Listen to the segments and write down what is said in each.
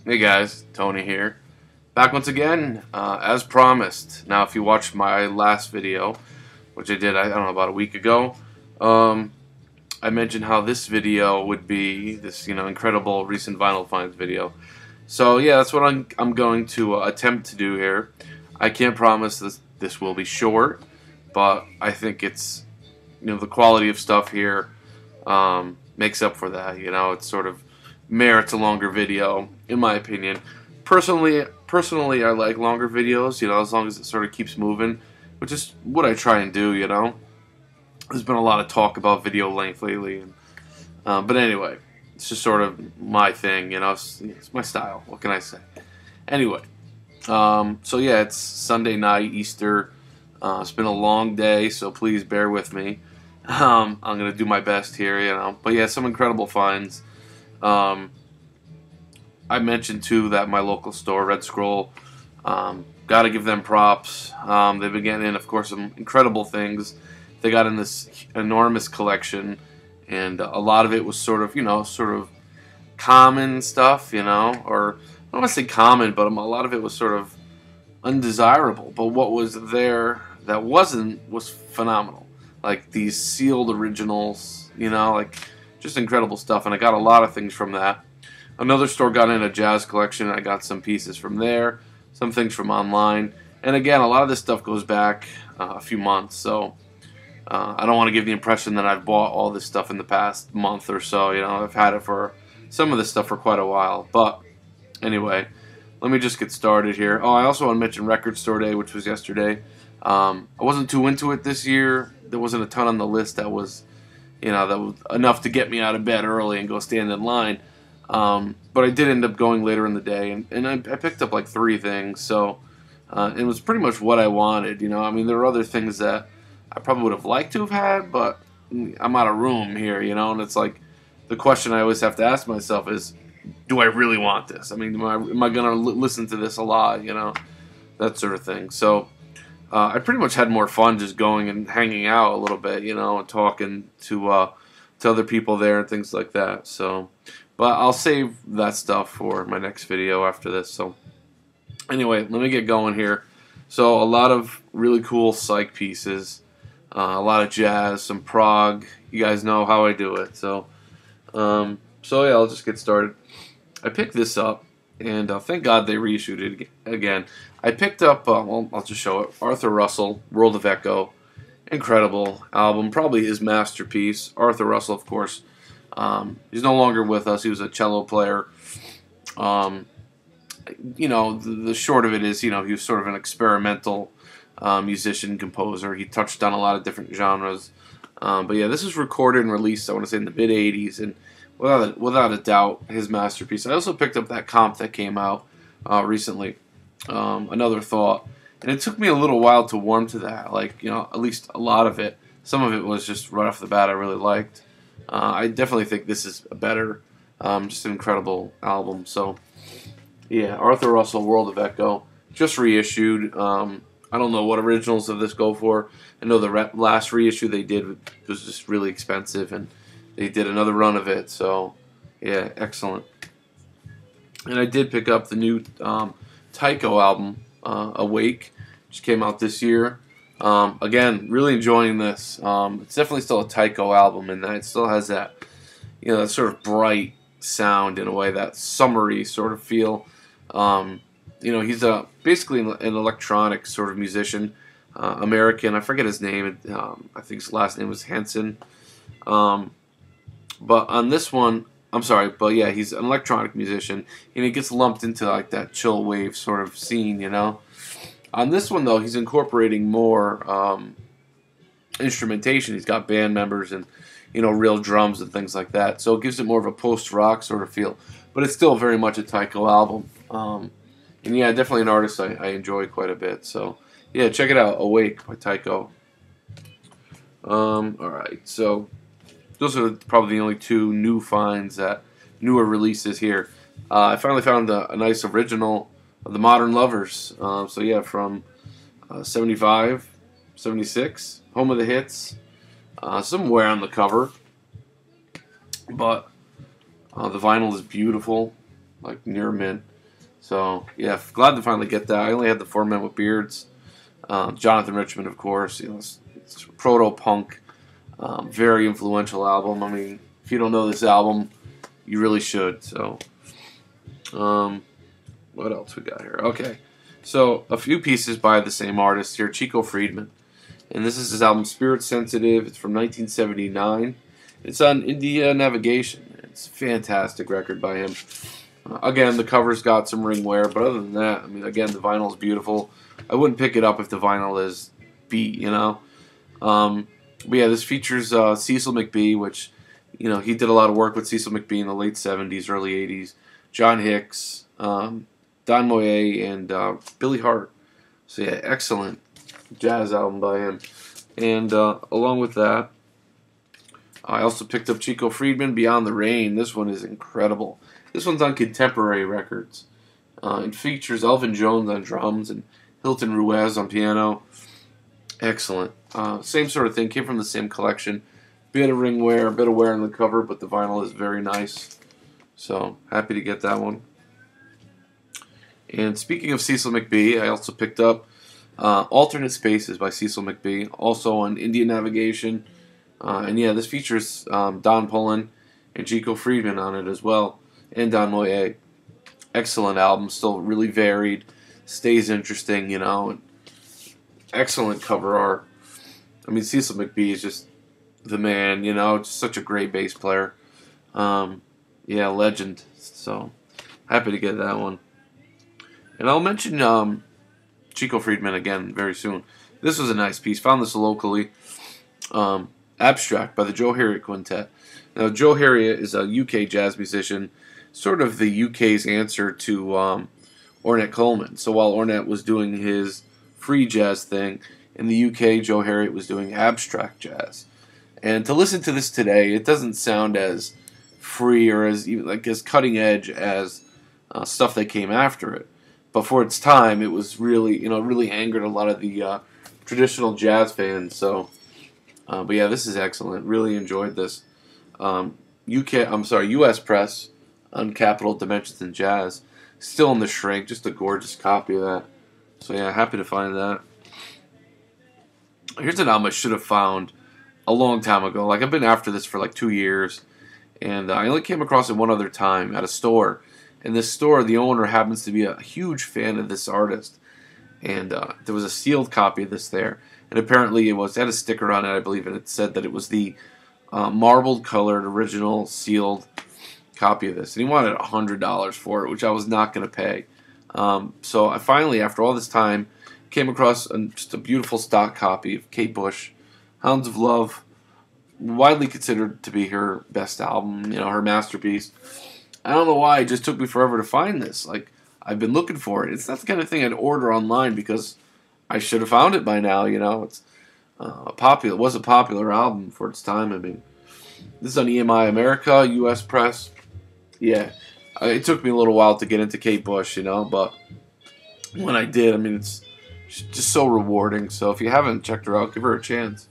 Hey guys, Tony here. Back once again, as promised. Now, if you watched my last video, which I did, I don't know, about a week ago, I mentioned how this video would be this, incredible recent vinyl finds video. So yeah, that's what I'm going to attempt to do here. I can't promise this will be short, but I think it's, the quality of stuff here makes up for that. It's sort of merits a longer video, in my opinion. Personally, I like longer videos, as long as it sort of keeps moving, which is what I try and do, There's been a lot of talk about video length lately, but anyway, it's just sort of my thing, it's my style. What can I say? Anyway, so yeah, it's Sunday night, Easter. It's been a long day, so please bear with me. I'm gonna do my best here, But yeah, some incredible finds. I mentioned too that my local store, Red Scroll, got to give them props. They've been getting in, of course, some incredible things. They got in this enormous collection, and a lot of it was sort of common stuff, or I don't want to say common, but a lot of it was sort of undesirable. But what was there that wasn't was phenomenal. Like these sealed originals, like just incredible stuff. And I got a lot of things from that. Another store got in a jazz collection. I got some pieces from there, some things from online. And again, a lot of this stuff goes back a few months. So I don't want to give the impression that I've bought all this stuff in the past month or so. I've had it for some of this stuff for quite a while. But anyway, let me just get started here. Oh, I also want to mention Record Store Day, which was yesterday. I wasn't too into it this year. There wasn't a ton on the list that was, that was enough to get me out of bed early and go stand in line. But I did end up going later in the day, and I picked up like 3 things, so it was pretty much what I wanted, I mean, there were other things that I probably would have liked to have had, but I'm out of room here, and it's like, the question I always have to ask myself is, do I really want this? I mean, am I going to listen to this a lot, that sort of thing. So I pretty much had more fun just going and hanging out a little bit, and talking to other people there and things like that, so... But I'll save that stuff for my next video after this. So anyway, let me get going here. So a lot of really cool Psych pieces, a lot of jazz, some Prog. You guys know how I do it. So yeah, I'll just get started. I picked this up, and thank God they reissued it again. I picked up, well, I'll just show it, Arthur Russell, World of Echo. Incredible album, probably his masterpiece. Arthur Russell, of course. He's no longer with us. He was a cello player. The short of it is, he was sort of an experimental musician, composer. He touched on a lot of different genres. But yeah, this was recorded and released, I want to say, in the mid-'80s, and without a doubt, his masterpiece. I also picked up that comp that came out recently, Another Thought. And it took me a little while to warm to that, at least a lot of it. Some of it was just right off the bat I really liked. I definitely think this is a better, just an incredible album. So, yeah, Arthur Russell, World of Echo, just reissued. I don't know what originals of this go for. I know the last reissue they did was just really expensive, and they did another run of it. So, yeah, excellent. And I did pick up the new Taiko album, Awake, which came out this year. Again, really enjoying this. It's definitely still a Taiko album, and it still has that, that sort of bright sound in a way, that summery sort of feel. He's basically an electronic sort of musician, American. I forget his name. I think his last name was Henson. But on this one, I'm sorry, but yeah, he's an electronic musician, and he gets lumped into like that chill wave sort of scene, On this one, though, he's incorporating more instrumentation. He's got band members and, real drums and things like that. So it gives it more of a post-rock sort of feel. But it's still very much a Taiko album. And yeah, definitely an artist I enjoy quite a bit. So yeah, check it out, Awake by Taiko. Alright, so those are probably the only 2 new finds, newer releases here. I finally found a nice original, The Modern Lovers. So yeah, from 75, 76, Home of the Hits. Some wear on the cover, but the vinyl is beautiful, like near mint. So yeah, glad to finally get that. I only had the Four Men with Beards. Jonathan Richman, of course. It's proto punk, very influential album. I mean, if you don't know this album, you really should. So, what else we got here? Okay, so a few pieces by the same artist here, Chico Friedman, and this is his album Spirit Sensitive. It's from 1979. It's on India Navigation. It's a fantastic record by him. Again, the cover's got some ring wear, but other than that, I mean, again, the vinyl is beautiful. I wouldn't pick it up if the vinyl is beat, But yeah, this features Cecil McBee, which, he did a lot of work with Cecil McBee in the late 70s, early 80s. John Hicks, Don Moye, and Billy Hart. So yeah, excellent jazz album by him. And along with that, I also picked up Chico Friedman, Beyond the Rain. This one is incredible. This one's on Contemporary Records. It features Elvin Jones on drums and Hilton Ruiz on piano. Excellent. Same sort of thing. Came from the same collection. Bit of ring wear, a bit of wear on the cover, but the vinyl is very nice. So, happy to get that one. And speaking of Cecil McBee, I also picked up Alternate Spaces by Cecil McBee, also on Indian Navigation. And yeah, this features Don Pullen and Chico Friedman on it as well, and Don Moye. Excellent album, still really varied, stays interesting, and excellent cover art. I mean, Cecil McBee is just the man, just such a great bass player. Yeah, legend. So, happy to get that one. And I'll mention Chico Friedman again very soon. This was a nice piece. Found this locally. Abstract by the Joe Harriet Quintet. Now, Joe Harriet is a UK jazz musician, sort of the UK's answer to Ornette Coleman. So while Ornette was doing his free jazz thing, in the UK, Joe Harriet was doing abstract jazz. And to listen to this today, it doesn't sound as free or as cutting edge as stuff that came after it. But for its time, it was really, really angered a lot of the traditional jazz fans. So, but yeah, this is excellent. Really enjoyed this. U.S. press on Capitol Dimensions in Jazz. Still in the shrink, just a gorgeous copy of that. So yeah, happy to find that. Here's an album I should have found a long time ago. Like, I've been after this for like 2 years, and I only came across it one other time at a store. And this store, the owner happens to be a huge fan of this artist, and there was a sealed copy of this there. And apparently it had a sticker on it, I believe, and it said that it was the marbled colored original sealed copy of this. And he wanted $100 for it, which I was not going to pay. So I finally, after all this time, came across just a beautiful stock copy of Kate Bush, Hounds of Love, widely considered to be her best album, her masterpiece. I don't know why, it just took me forever to find this. Like, I've been looking for it. It's not the kind of thing I'd order online because I should have found it by now, It's it was a popular album for its time. I mean, this is on EMI America, U.S. press. Yeah, it took me a little while to get into Kate Bush, but when I did, I mean, it's just so rewarding. So if you haven't checked her out, give her a chance.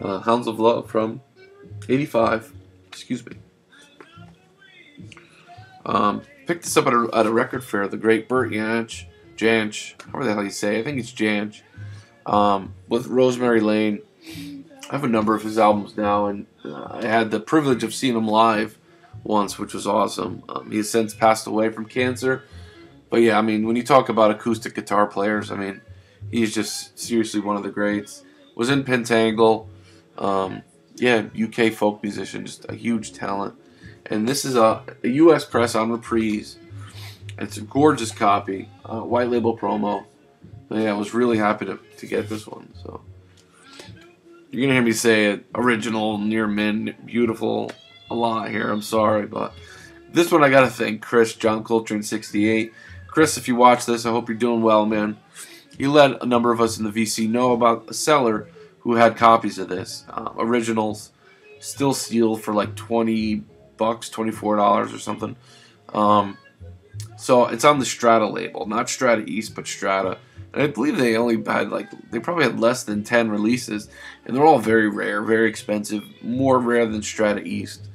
Hounds of Love from 85. Excuse me. Picked this up at a record fair. The great Burt Jansch, however the hell you say it. I think it's Jansch. With Rosemary Lane. I have a number of his albums now, and I had the privilege of seeing him live once, which was awesome. He has since passed away from cancer. But yeah, I mean, when you talk about acoustic guitar players, I mean, he's just seriously one of the greats. Was in Pentangle. UK folk musician, just a huge talent. And this is a U.S. press on Reprise. It's a gorgeous copy, white label promo. But yeah, I was really happy to get this one. So you're gonna hear me say it, original, near mint, beautiful, a lot here. I'm sorry, but this one I gotta thank Chris, John Coltrane 68. Chris, if you watch this, I hope you're doing well, man. You let a number of us in the VC know about a seller who had copies of this, originals, still sealed for like $20, $24 or something. So it's on the Strata label, not Strata East, but Strata. And I believe they only had they probably had less than 10 releases, and they're all very rare, very expensive, more rare than Strata East.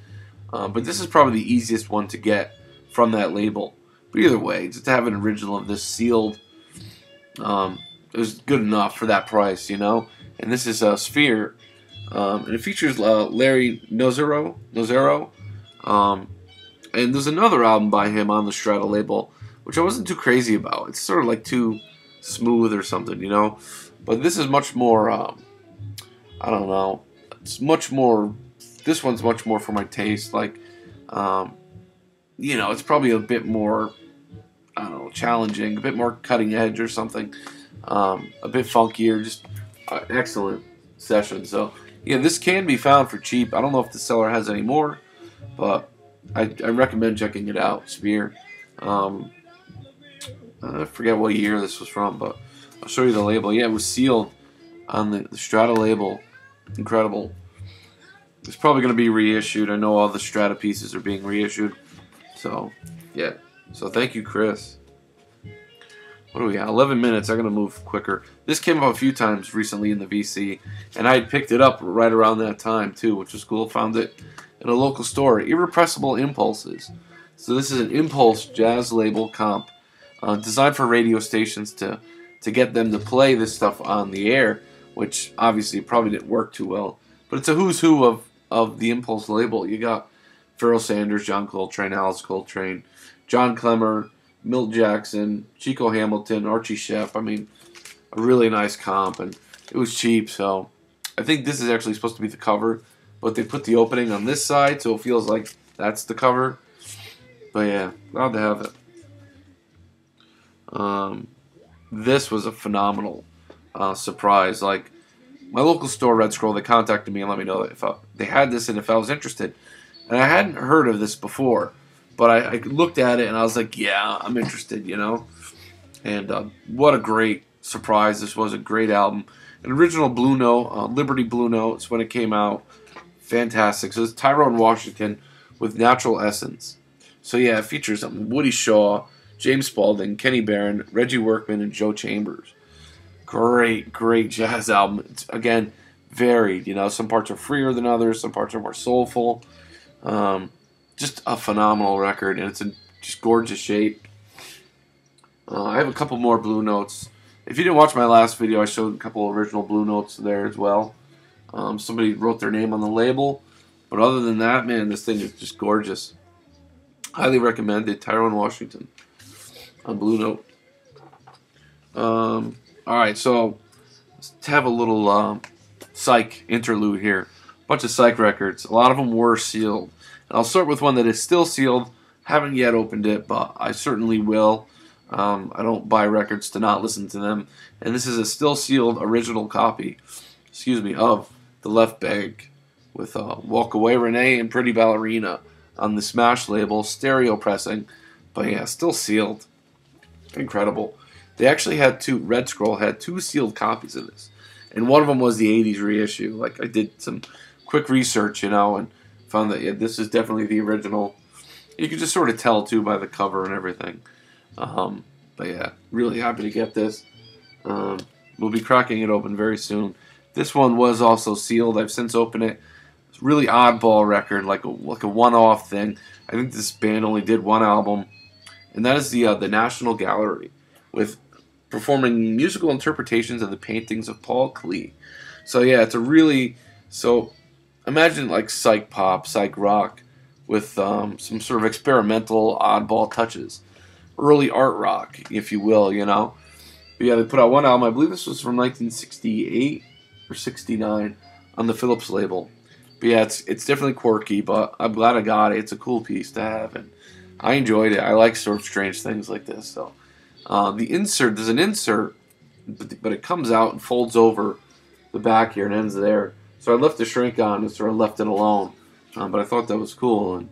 But this is probably the easiest one to get from that label. But either way, just to have an original of this sealed, it was good enough for that price, you know. And this is a Sphere, and it features Larry Nozero. And there's another album by him on the Strata label, which I wasn't too crazy about. It's sort of like too smooth or something, you know. But this is much more, I don't know. It's much more, this one's much more for my taste. Like, you know, it's probably a bit more, I don't know, challenging, a bit more cutting edge or something. A bit funkier, just excellent session. So, yeah, this can be found for cheap. I don't know if the seller has any more, but I recommend checking it out. Sphere. I forget what year this was from, but I'll show you the label. Yeah, it was sealed on the Strata label. Incredible. It's probably going to be reissued. I know all the Strata pieces are being reissued. So, yeah. So, thank you, Chris. What do we got? 11 minutes. I'm going to move quicker. This came up a few times recently in the VC, and I had picked it up right around that time, too, which was cool. Found it in a local store. Irrepressible Impulses. So this is an Impulse jazz label comp designed for radio stations to get them to play this stuff on the air, which obviously probably didn't work too well. But it's a who's who of the Impulse label. You got Pharoah Sanders, John Coltrane, Alice Coltrane, John Clemmer, Milt Jackson, Chico Hamilton, Archie Shepp. I mean, a really nice comp, and it was cheap, so I think this is actually supposed to be the cover, but they put the opening on this side, so it feels like that's the cover. But yeah, glad to have it. This was a phenomenal surprise. Like, my local store, Red Scroll, they contacted me and let me know if they had this and if I was interested. And I hadn't heard of this before, but I looked at it and I was like, yeah, I'm interested, you know. And what a great surprise. This was a great album. An original Blue Note, Liberty Blue Notes when it came out. Fantastic. So it's Tyrone Washington with Natural Essence. So yeah, it features Woody Shaw, James Spaulding, Kenny Barron, Reggie Workman, and Joe Chambers. Great, great jazz album. It's, again, varied. You know, some parts are freer than others. Some parts are more soulful. Just a phenomenal record, and it's in just gorgeous shape. I have a couple more Blue Notes. If you didn't watch my last video, I showed a couple original Blue Notes there as well. Somebody wrote their name on the label. But other than that, man, this thing is just gorgeous. Highly recommended. Tyrone Washington on Blue Note. Alright, so let's have a little Psych interlude here. A bunch of Psych records. A lot of them were sealed. And I'll start with one that is still sealed. Haven't yet opened it, but I certainly will. I don't buy records to not listen to them. And this is a still sealed original copy, of The Left Bag with Walk Away Renee and Pretty Ballerina on the Smash label, stereo pressing. But yeah, still sealed. Incredible. They actually had Red Scroll had two sealed copies of this. And one of them was the 80s reissue. Like, I did some quick research, you know, and found that, yeah, this is definitely the original. You can just sort of tell, too, by the cover and everything. But yeah, really happy to get this. We'll be cracking it open very soon. This one was also sealed. I've since opened it. It's a really oddball record, like a one-off thing. I think this band only did one album, and that is the National Gallery, with performing musical interpretations of the paintings of Paul Klee. So yeah, it's a really, so imagine like psych pop, psych rock, with some sort of experimental oddball touches. Early art rock, if you will, you know. But yeah, they put out one album, I believe this was from 1968 or 69 on the Philips label. But yeah, it's definitely quirky, but I'm glad I got it. It's a cool piece to have, and I enjoyed it. I like sort of strange things like this. So there's an insert, but it comes out and folds over the back here and ends there. So I left the shrink on and sort of left it alone. But I thought that was cool.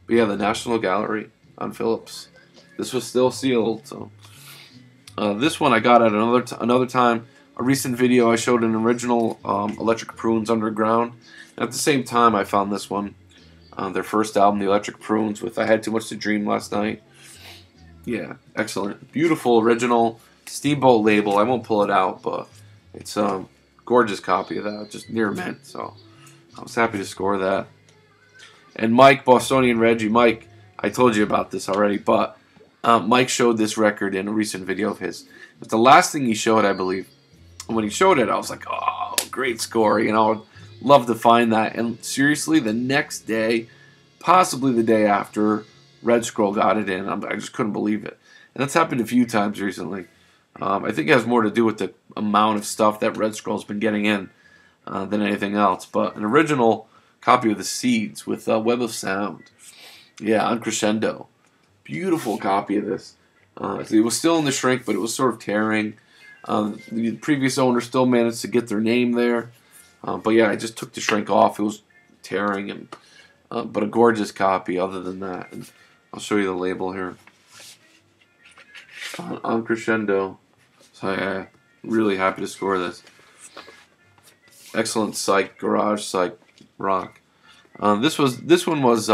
But yeah, the National Gallery on Philips. This was still sealed. So this one I got at another time. A recent video I showed an original Electric Prunes Underground. And at the same time, I found this one, their first album, The Electric Prunes, with I Had Too Much to Dream Last Night. Yeah, excellent. Beautiful original Steamboat label. I won't pull it out, but it's a gorgeous copy of that, just near mint. So I was happy to score that. And Mike, Bostonian Reggie, Mike, I told you about this already, but Mike showed this record in a recent video of his. It was the last thing he showed, I believe. And when he showed it, I was like, oh, great score. You know, I'd love to find that. And seriously, the next day, possibly the day after, Red Scroll got it in. I just couldn't believe it. And that's happened a few times recently. I think it has more to do with the amount of stuff that Red Scroll's been getting in than anything else. But an original copy of The Seeds with Web of Sound. Yeah, on Crescendo. Beautiful copy of this. It was still in the shrink, but it was sort of tearing. The previous owner still managed to get their name there. But yeah, I just took the shrink off. It was tearing, and but a gorgeous copy other than that. And I'll show you the label here. On Crescendo. So yeah, really happy to score this. Excellent Psych, garage Psych rock. This one was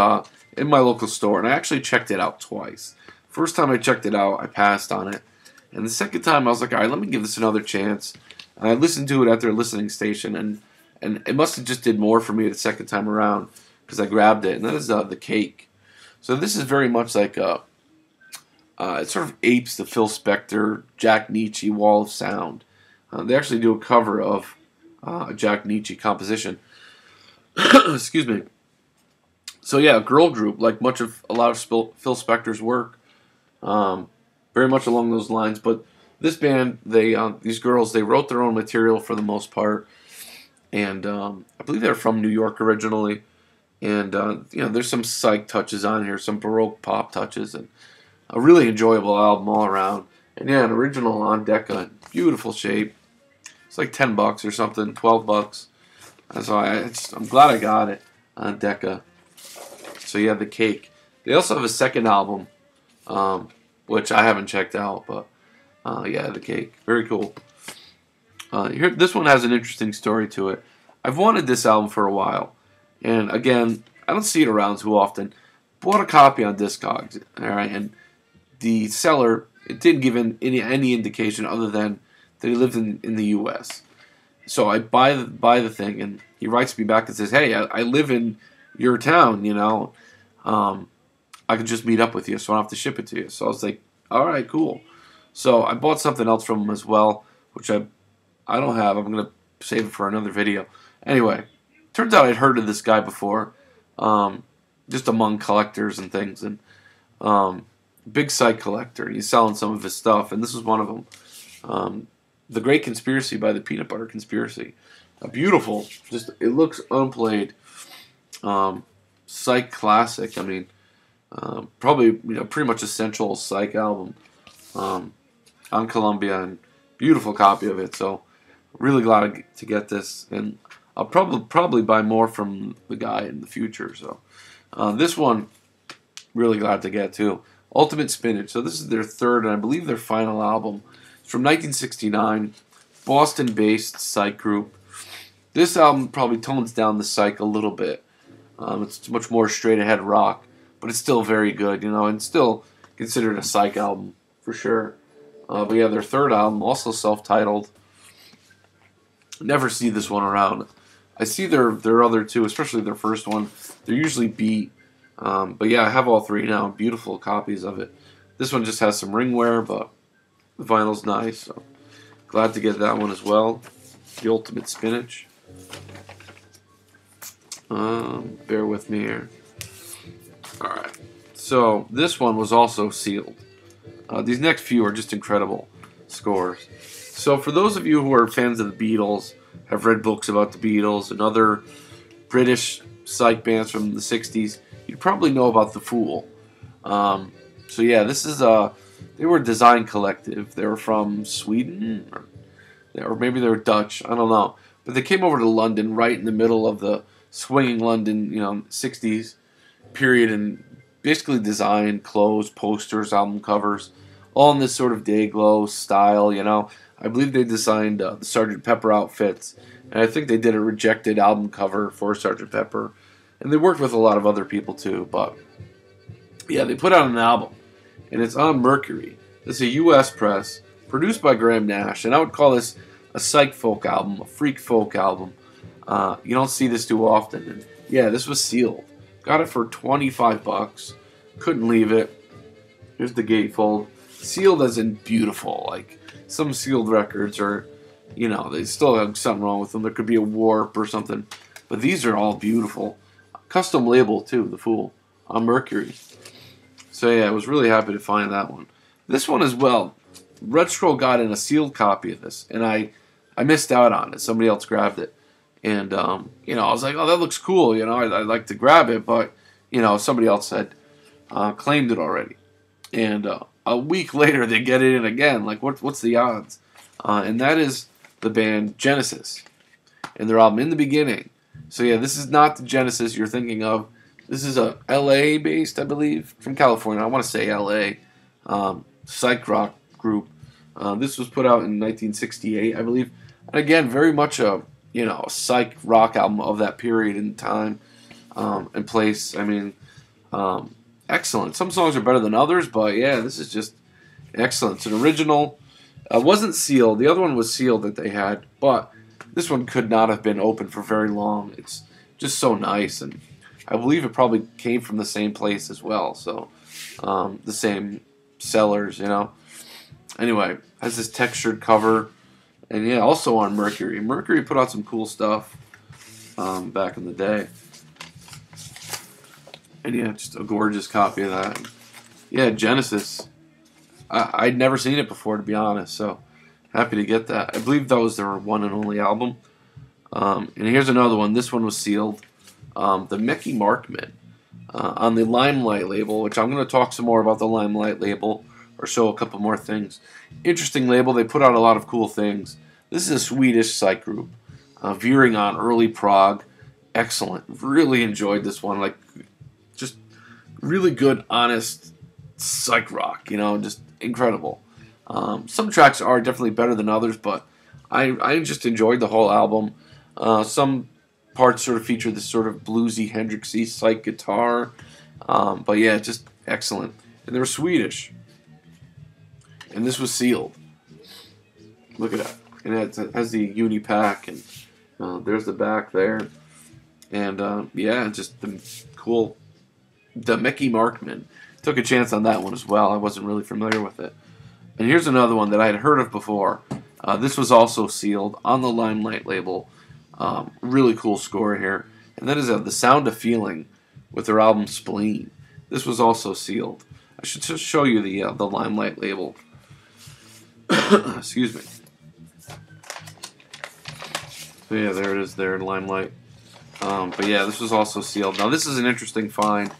in my local store, and I actually checked it out twice. First time I checked it out, I passed on it. And the second time, I was like, all right, let me give this another chance. And I listened to it at their listening station, and it must have just did more for me the second time around because I grabbed it. And that is The Cake. So this is very much like it sort of apes the Phil Spector, Jack Nietzsche Wall of Sound. They actually do a cover of a Jack Nietzsche composition. Excuse me. So yeah, a girl group, like a lot of Phil Spector's work, very much along those lines. But this band, these girls, they wrote their own material for the most part, and I believe they're from New York originally. And there's some psych touches on here, some Baroque pop touches, and a really enjoyable album all around. And yeah, an original on Decca, beautiful shape. It's like $10 or something, $12. And so I'm glad I got it on Decca. So yeah, The Cake. They also have a second album, which I haven't checked out, but yeah, The Cake. Very cool. This one has an interesting story to it. I've wanted this album for a while, and again, I don't see it around too often. Bought a copy on Discogs, all right, and the seller, it didn't give any indication other than that he lived in the U.S. So I buy the thing, and he writes me back and says, "Hey, I live in your town, you know. I could just meet up with you, so I don't have to ship it to you." So I was like, "All right, cool." So I bought something else from him as well, which I don't have. I'm gonna save it for another video. Anyway, turns out I'd heard of this guy before, just among collectors and things, and big Psych collector. He's selling some of his stuff, and this was one of them. The Great Conspiracy by the Peanut Butter Conspiracy. Beautiful. Just it looks unplayed. Psych classic. I mean, probably pretty much essential Psych album on Columbia, and beautiful copy of it. So really glad to get this, and I'll probably buy more from the guy in the future. So this one, really glad to get too. Ultimate Spinach. So this is their third and I believe their final album. It's from 1969, Boston-based Psych group. This album probably tones down the Psych a little bit. It's much more straight-ahead rock, but it's still very good, and still considered a Psych album for sure. But yeah, their third album, also self-titled. Never see this one around. I see their other two, especially their first one. They're usually beat. But yeah, I have all three now. Beautiful copies of it. This one just has some ring wear, but the vinyl's nice. So glad to get that one as well. The Ultimate Spinach. Bear with me here. Alright. So this one was also sealed. These next few are just incredible scores. So for those of you who are fans of the Beatles, have read books about the Beatles and other British Psych bands from the 60s, you'd probably know about The Fool. So yeah, this is they were a design collective. They were from Sweden, or maybe they were Dutch. I don't know. But they came over to London right in the middle of the swinging London, 60s period, and basically designed clothes, posters, album covers, all in this sort of day-glow style, I believe they designed the Sgt. Pepper outfits, and I think they did a rejected album cover for Sgt. Pepper. And they worked with a lot of other people too, but yeah, they put out an album, and it's on Mercury. It's a U.S. press, produced by Graham Nash, and I would call this a Psych folk album, a freak folk album. You don't see this too often. And yeah, this was sealed. Got it for $25. Couldn't leave it. Here's the gatefold. Sealed as in beautiful. Like, some sealed records are, you know, they still have something wrong with them. There could be a warp or something. But these are all beautiful. Custom label, too, the Fool, on Mercury. So, yeah, I was really happy to find that one. This one as well. Red Scroll got in a sealed copy of this, and I missed out on it. Somebody else grabbed it. And, you know, I was like, oh, that looks cool. You know, I'd like to grab it, but, you know, somebody else had claimed it already. And a week later, they get it in again. Like, what's the odds? And that is the band Genesis and their album In the Beginning. So, yeah, this is not the Genesis you're thinking of. This is a L.A.-based, I believe, from California. I want to say L.A. Psych rock group. This was put out in 1968, I believe. And again, very much a, you know, a psych rock album of that period in time and place. I mean, excellent. Some songs are better than others, but yeah, this is just excellent. It's an original. Wasn't sealed. The other one was sealed that they had, but this one could not have been open for very long. It's just so nice, and I believe it probably came from the same place as well. So the same sellers, you know. Anyway, has this textured cover, and yeah, also on Mercury. Mercury put out some cool stuff back in the day. And yeah, just a gorgeous copy of that. Yeah, Genesis. I'd never seen it before, to be honest, so happy to get that. I believe that was their one and only album. And here's another one. This one was sealed. The Mickey Markman on the Limelight label, which I'm going to talk some more about the Limelight label or show a couple more things. Interesting label. They put out a lot of cool things. This is a Swedish psych group veering on early prog. Excellent. Really enjoyed this one. Like, just really good, honest psych rock, you know, just incredible. Some tracks are definitely better than others, but I just enjoyed the whole album. Some parts sort of feature this sort of bluesy, Hendrixy psych guitar, but yeah, just excellent. And they were Swedish, and this was sealed. Look at that. And it has the uni pack, and there's the back there, and yeah, just the cool. The Mickey Markman. Took a chance on that one as well. I wasn't really familiar with it. And here's another one that I had heard of before. This was also sealed on the Limelight label. Really cool score here. And that is The Sound of Feeling with their album Spleen. This was also sealed. I should just show you the Limelight label. Excuse me. So yeah, there it is there in Limelight. But yeah, this was also sealed. Now this is an interesting find.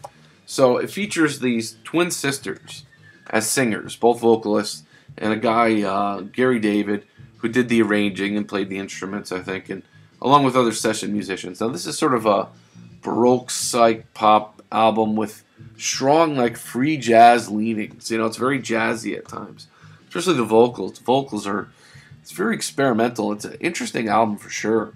So it features these twin sisters as singers, both vocalists, and a guy, Gary David, who did the arranging and played the instruments, I think, and along with other session musicians. Now this is sort of a Baroque psych pop album with strong, like, free jazz leanings. You know, it's very jazzy at times, especially the vocals. The vocals are, it's very experimental. It's an interesting album for sure.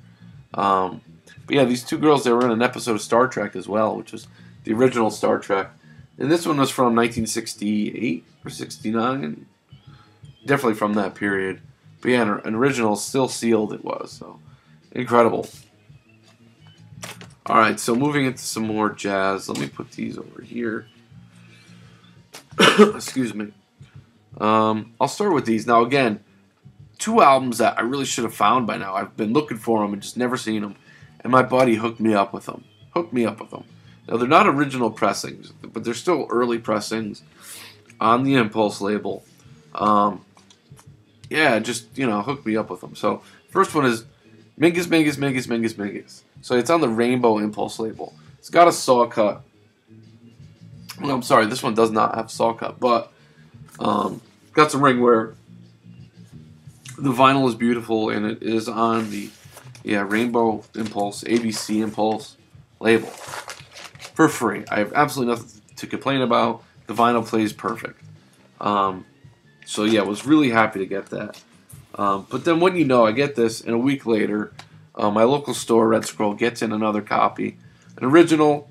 But yeah, these two girls, they were in an episode of Star Trek as well, which was the original Star Trek. And this one was from 1968 or 69. Definitely from that period. But yeah, an original, still sealed it was. So, incredible. Alright, so moving into some more jazz. Let me put these over here. Excuse me. I'll start with these. Now again, two albums that I really should have found by now. I've been looking for them and just never seen them. And my buddy hooked me up with them. Now, they're not original pressings, but they're still early pressings on the Impulse label. Yeah, just, you know, hooked me up with them. So, first one is Mingus. So, it's on the Rainbow Impulse label. It's got a saw cut. Well, I'm sorry, this one does not have a saw cut, but got some ring wear. The vinyl is beautiful, and it is on the Rainbow Impulse, ABC Impulse label. For free. I have absolutely nothing to complain about. The vinyl plays perfect. So yeah, I was really happy to get that. But then when you know, I get this, and a week later, my local store, Red Scroll, gets in another copy. An original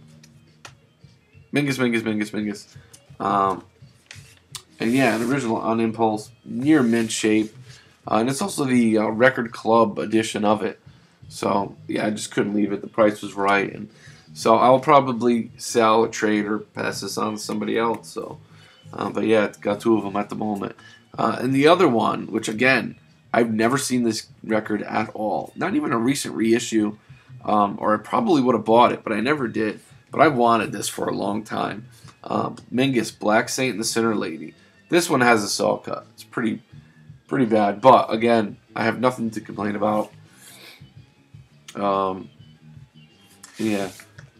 Mingus. And yeah, an original on Impulse, near mint shape. And it's also the Record Club edition of it. So yeah, I just couldn't leave it. The price was right, and so I'll probably sell or trade or pass this on to somebody else. So But yeah, it's got two of them at the moment. And the other one, which again, I've never seen this record at all. Not even a recent reissue, or I probably would have bought it, but I never did. But I wanted this for a long time. Mingus, Black Saint and the Sinner Lady. This one has a saw cut. It's pretty bad. But again, I have nothing to complain about. Yeah,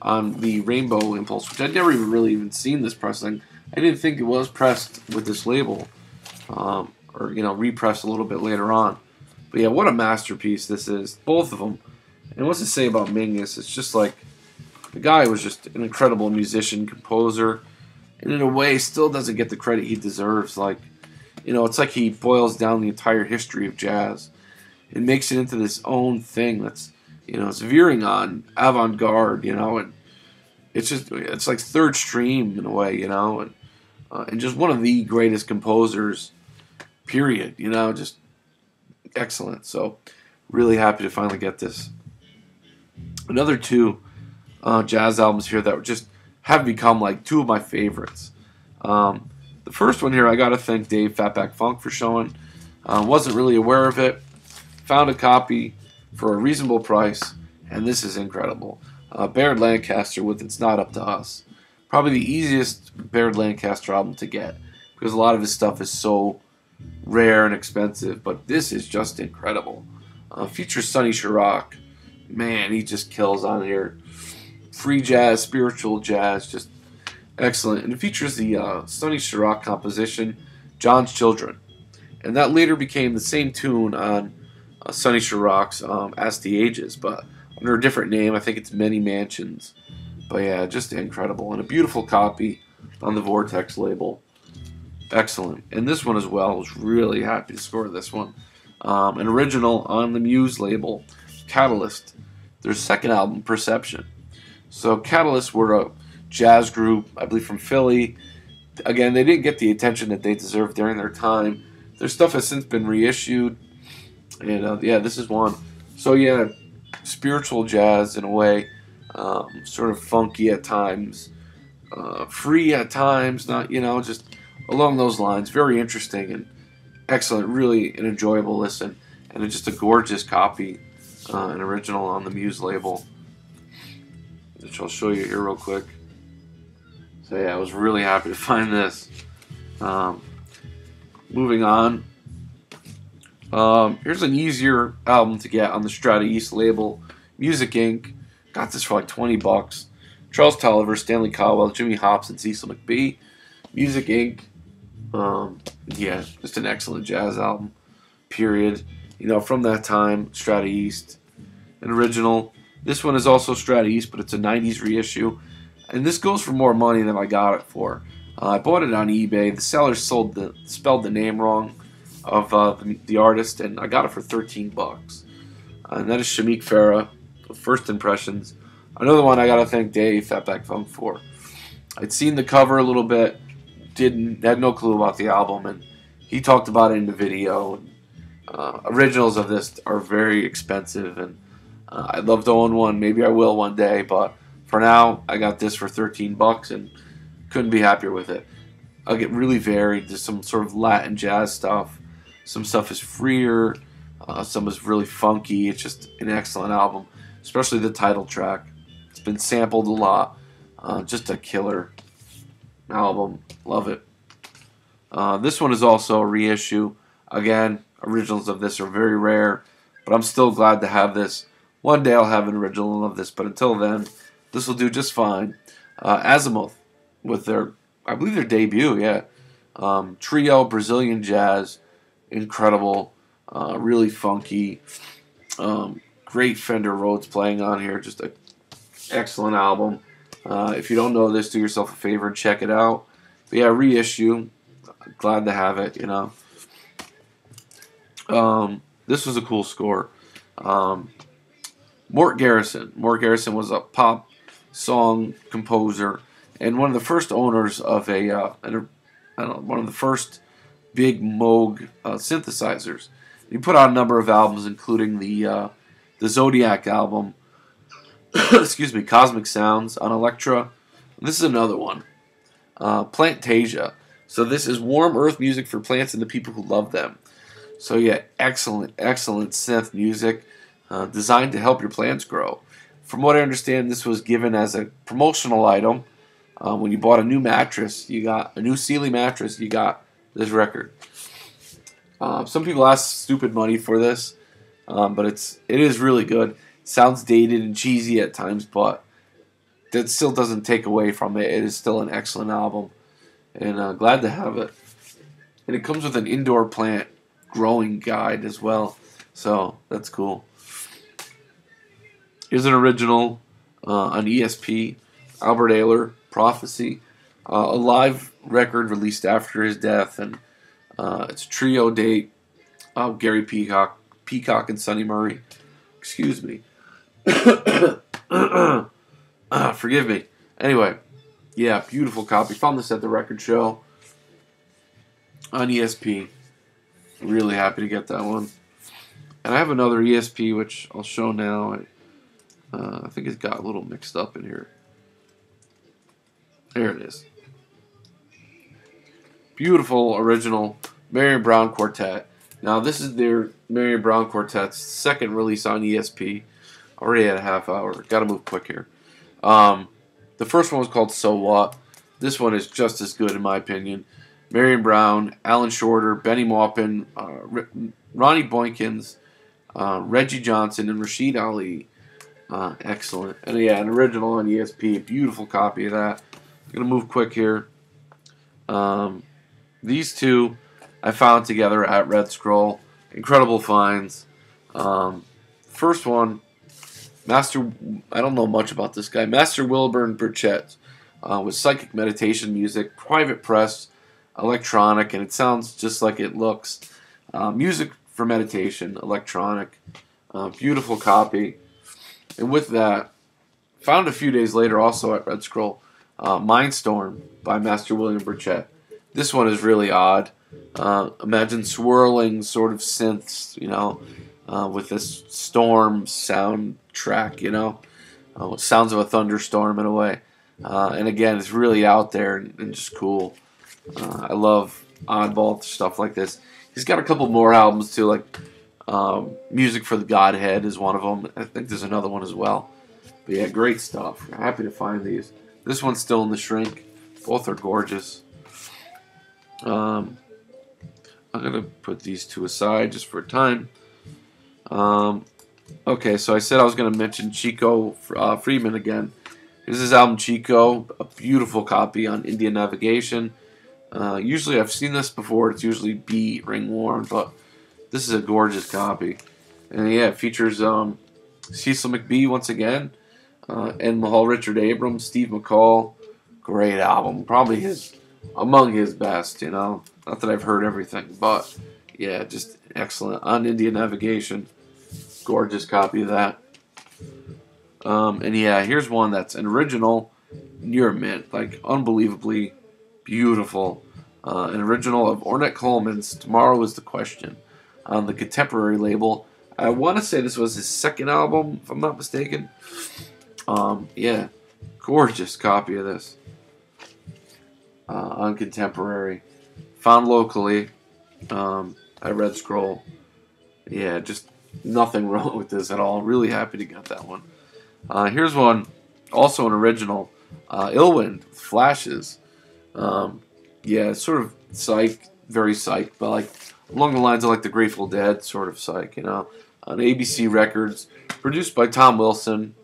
on the Rainbow Impulse, which I'd never even seen this pressing. I didn't think it was pressed with this label, or repressed a little bit later on. But yeah, what a masterpiece this is, both of them. And what's to say about Mingus? It's just like the guy was just an incredible musician, composer, and in a way still doesn't get the credit he deserves. Like, it's like he boils down the entire history of jazz and makes it into this own thing that's, it's veering on avant-garde, and it's like third stream in a way, and just one of the greatest composers, period, just excellent. So really happy to finally get this. Another two jazz albums here that just have become like two of my favorites. The first one here, I gotta thank Dave Fatback Funk for showing. Wasn't really aware of it. Found a copy for a reasonable price, and this is incredible. Baird Lancaster with It's Not Up to Us. Probably the easiest Baird Lancaster album to get, because a lot of his stuff is so rare and expensive, but this is just incredible. Features Sonny Chirac. Man, he just kills on here. Free jazz, spiritual jazz, just excellent. And it features the Sonny Chirac composition, John's Children. And that later became the same tune on Sonny Chirac's As the Ages, but under a different name. I think it's Many Mansions. But yeah, just incredible. And a beautiful copy on the Vortex label. Excellent. And this one as well. I was really happy to score this one. An original on the Muse label, Catalyst. Their second album, Perception. So Catalyst were a jazz group, I believe from Philly. Again, they didn't get the attention that they deserved during their time. Their stuff has since been reissued. And yeah, this is one. So yeah, spiritual jazz in a way. Sort of funky at times. Free at times. Not, just along those lines. Very interesting and excellent. Really an enjoyable listen. And just a gorgeous copy. An original on the Muse label, which I'll show you here real quick. So yeah, I was really happy to find this. Moving on. Here's an easier album to get on the Strata East label, Music Inc. Got this for like $20. Charles Tolliver, Stanley Caldwell, Jimmy Hops, and Cecil McBee. Music Inc. Yeah, just an excellent jazz album. Period. From that time, Strata East. An original. This one is also Strata East, but it's a 90s reissue. And this goes for more money than I got it for. I bought it on eBay. The seller spelled the name wrong of the artist, and I got it for $13. And that is Shamik Farah, First Impressions. Another one I gotta thank Dave Fatback Funk for. I'd seen the cover a little bit, had no clue about the album, and he talked about it in the video. Originals of this are very expensive, and I'd love to own one. Maybe I will one day, but for now, I got this for $13 and couldn't be happier with it. I'll get really varied. There's some sort of Latin jazz stuff. Some stuff is freer. Some is really funky. It's just an excellent album, especially the title track. It's been sampled a lot. Just a killer album. Love it. This one is also a reissue. Again, originals of this are very rare, but I'm still glad to have this. One day I'll have an original of this, but until then, this will do just fine. Azimuth with I believe their debut, yeah. Trio, Brazilian jazz, incredible, really funky. Great Fender Rhodes playing on here, just an excellent album. If you don't know this, do yourself a favor and check it out. But yeah, reissue, glad to have it, This was a cool score. Mort Garrison. Mort Garrison was a pop song composer and one of the first owners of one of the first big Moog synthesizers. He put out a number of albums, including the Zodiac album, excuse me, Cosmic Sounds on Elektra. And this is another one. Plantasia. So this is warm earth music for plants and the people who love them. So yeah, excellent synth music designed to help your plants grow. From what I understand, this was given as a promotional item. When you bought a new mattress, you got a new Sealy mattress, you got this record. Some people ask stupid money for this, but it is really good. Sounds dated and cheesy at times, but that still doesn't take away from it. It is still an excellent album, and glad to have it. And it comes with an indoor plant growing guide as well, so that's cool. Here's an original on ESP, Albert Ayler, Prophecy, a live record released after his death, and it's a trio date of Gary Peacock, and Sonny Murray. Excuse me. Forgive me. Anyway, yeah, beautiful copy. Found this at the record show on ESP. Really happy to get that one. And I have another ESP, which I'll show now. I think it got a little mixed up in here. There it is. Beautiful original Marion Brown Quartet. Now this is their Marion Brown Quartet's second release on ESP. Already at a half hour. Gotta move quick here. The first one was called So What. This one is just as good in my opinion. Marion Brown, Alan Shorter, Benny Maupin, Ronnie Boykins, Reggie Johnson, and Rashid Ali. Excellent. And yeah, an original on ESP. A beautiful copy of that. I'm going to move quick here. These two I found together at Red Scroll. Incredible finds. First one, Master, I don't know much about this guy. Master Wilburn Burchette with psychic meditation music, private press, electronic, and it sounds just like it looks. Music for meditation, electronic. Beautiful copy. And with that, found a few days later also at Red Scroll, Mindstorm by Master William Burchette. This one is really odd. Imagine swirling sort of synths, you know, with this storm soundtrack, you know. Sounds of a thunderstorm in a way. And again, it's really out there and just cool. I love oddball stuff like this. He's got a couple more albums too, like Music for the Godhead is one of them. I think there's another one as well. But yeah, great stuff. Happy to find these. This one's still in the shrink. Both are gorgeous. I'm going to put these two aside just for time. Okay, so I said I was going to mention Chico Friedman again. Here's his album Chico, a beautiful copy on Indian Navigation. Usually I've seen this before. It's usually B ring worn, but this is a gorgeous copy. And yeah, it features Cecil McBee once again, and Mahal Richard Abrams, Steve McCall. Great album. Probably among his best, you know. Not that I've heard everything, but yeah, just excellent. On Indian Navigation. Gorgeous copy of that. And yeah, here's one that's an original near mint. Like, unbelievably beautiful. An original of Ornette Coleman's Tomorrow Is the Question on the Contemporary label. I want to say this was his second album, if I'm not mistaken. Yeah, gorgeous copy of this on Contemporary. Found locally at Red Scroll. Yeah, just nothing wrong with this at all. Really happy to get that one. Here's one, also an original, Illwind with Flashes. Yeah, it's sort of psych, very psych, but like along the lines of like the Grateful Dead sort of psych, you know. On ABC Records, produced by Tom Wilson,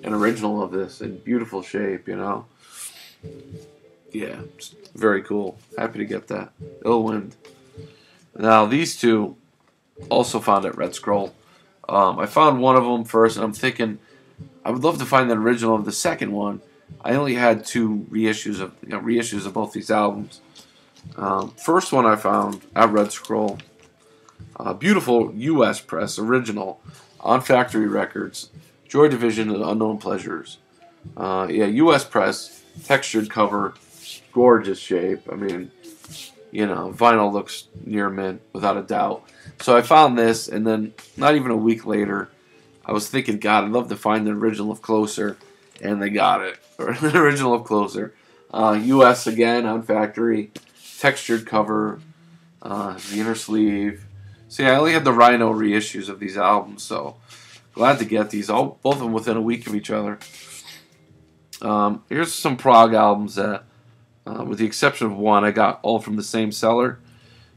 an original of this in beautiful shape, you know. Yeah, very cool. Happy to get that. Illwind. Now these two, also found at Red Scroll. I found one of them first, and I'm thinking I would love to find the original of the second one. I only had two reissues of both these albums. First one I found at Red Scroll, beautiful U.S. press original on Factory Records, Joy Division and Unknown Pleasures. Yeah, U.S. press, textured cover, gorgeous shape. I mean, you know, vinyl looks near mint without a doubt. So I found this, and then not even a week later, I was thinking, God, I'd love to find the original of Closer, and they got it. Or the original of Closer. U.S. again on factory, textured cover, the inner sleeve. See, I only had the Rhino reissues of these albums, so glad to get these. Both of them within a week of each other. Here's some Prog albums that, with the exception of one, I got all from the same seller.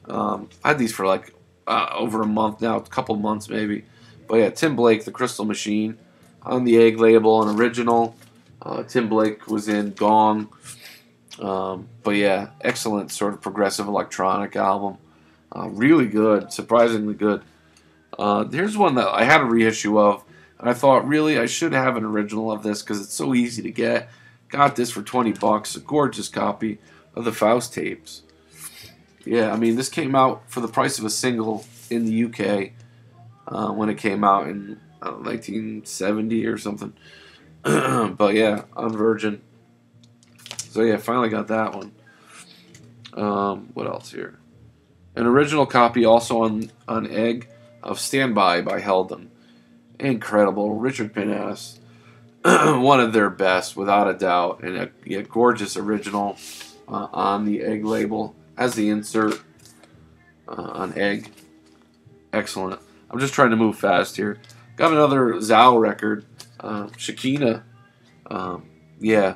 I had these for like over a month now, a couple months maybe. But yeah, Tim Blake, The Crystal Machine, on the Egg label, an original. Tim Blake was in Gong. But yeah, excellent sort of progressive electronic album. Really good, surprisingly good. Here's one that I had a reissue of, and I thought, really, I should have an original of this because it's so easy to get. Got this for $20, a gorgeous copy of the Faust tapes. Yeah, I mean, this came out for the price of a single in the UK when it came out in 1970 or something. But yeah, on Virgin. So yeah, finally got that one. What else here? An original copy also on Egg of Standby by Heldon. Incredible. Richard Pinas. One of their best, without a doubt. And a gorgeous original on the Egg label. As the insert on Egg. Excellent. I'm just trying to move fast here. Got another Zao record. Shakina. Yeah.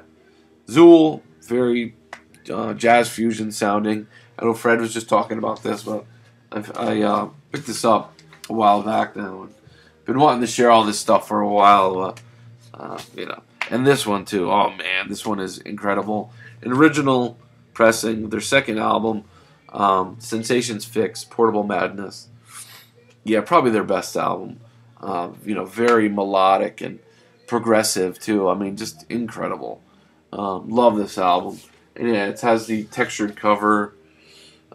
Zool. Very jazz fusion sounding. I know Fred was just talking about this, but I picked this up a while back now. And been wanting to share all this stuff for a while, you know. And this one too. Oh man, this one is incredible. An original pressing, their second album, Sensations Fix, Portable Madness. Yeah, probably their best album. You know, very melodic and progressive too. I mean, just incredible. Love this album. And yeah, it has the textured cover.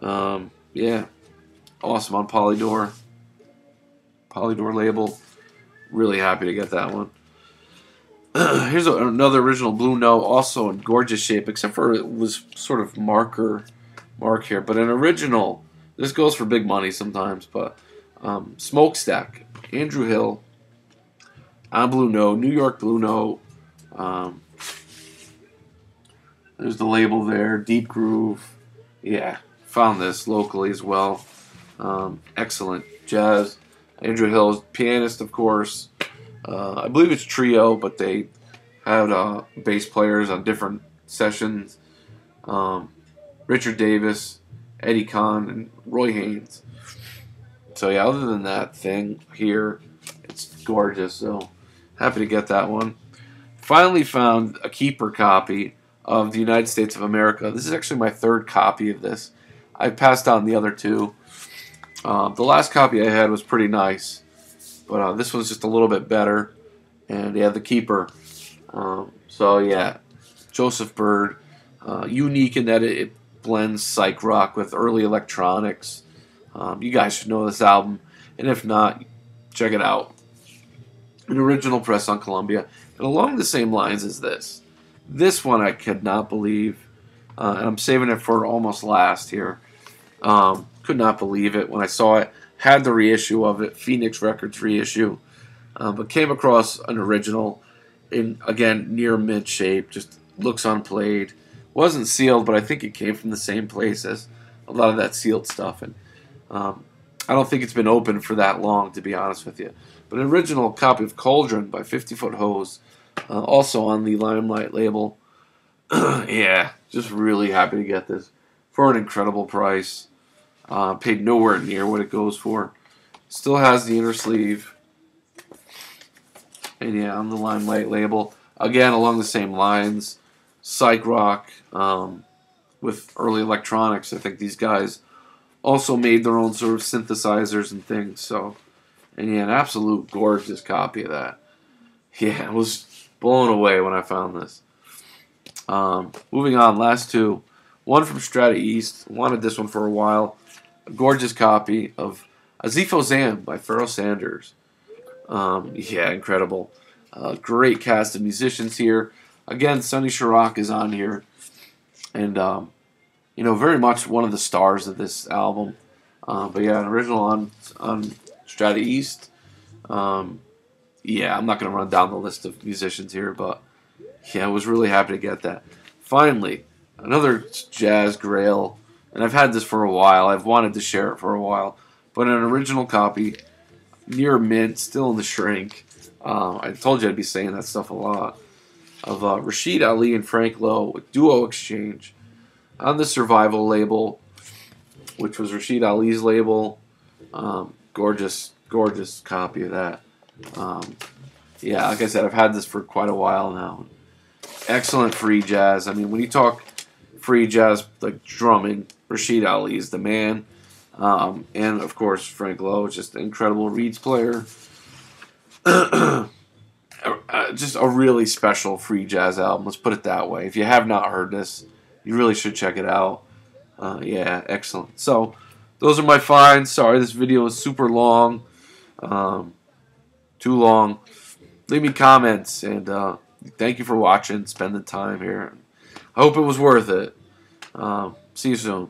Yeah, awesome on Polydor label. Really happy to get that one. Here's another original Blue Note, also in gorgeous shape, except for it was sort of mark here. But an original, this goes for big money sometimes, but Smokestack, Andrew Hill, on Blue Note, New York Blue Note. There's the label there, Deep Groove. Yeah, found this locally as well. Excellent jazz. Andrew Hill's pianist, of course. I believe it's trio, but they had bass players on different sessions. Richard Davis, Eddie Kahn, and Roy Haynes. So yeah, other than that thing here, it's gorgeous. So happy to get that one. Finally found a keeper copy of the United States of America. This is actually my third copy of this. I passed on the other two. The last copy I had was pretty nice, but this one's just a little bit better. And yeah, the keeper. So yeah, Joseph Bird, unique in that it blends psych rock with early electronics. You guys should know this album, and if not, check it out. An original press on Columbia, and along the same lines as this. This one I could not believe, and I'm saving it for almost last here. Could not believe it when I saw it. Had the reissue of it, Phoenix Records reissue, but came across an original in, again, near mint shape, just looks unplayed. Wasn't sealed, but I think it came from the same place as a lot of that sealed stuff. And I don't think it's been open for that long, to be honest with you. But an original copy of Cauldron by 50 Foot Hose, also on the Limelight label. Yeah, just really happy to get this for an incredible price. Paid nowhere near what it goes for. Still has the inner sleeve. And yeah, on the Limelight label. Again, along the same lines. Psych rock with early electronics. I think these guys also made their own sort of synthesizers and things. So, and yeah, an absolute gorgeous copy of that. Yeah, I was blown away when I found this. Moving on, last two. One from Strata East. Wanted this one for a while. A gorgeous copy of Azifa Zam by Pharoah Sanders. Yeah, incredible. Great cast of musicians here. Again, Sonny Chirac is on here. And, you know, very much one of the stars of this album. But yeah, an original on Strata East. Yeah, I'm not going to run down the list of musicians here, but yeah, I was really happy to get that. Finally, another jazz grail, and I've had this for a while. I've wanted to share it for a while, but an original copy, near mint, still in the shrink. I told you I'd be saying that stuff a lot. Of Rashid Ali and Frank Lowe with Duo Exchange on the Survival label, which was Rashid Ali's label. Gorgeous, gorgeous copy of that. Yeah, like I said, I've had this for quite a while now. Excellent free jazz. I mean, when you talk free jazz, like drumming, Rashid Ali is the man. And, of course, Frank Lowe is just an incredible reeds player. Just a really special free jazz album. Let's put it that way. If you have not heard this, you really should check it out. Yeah, excellent. So, those are my finds. Sorry, this video is super long. Too long. Leave me comments, and thank you for watching. Spend the time here. I hope it was worth it. See you soon.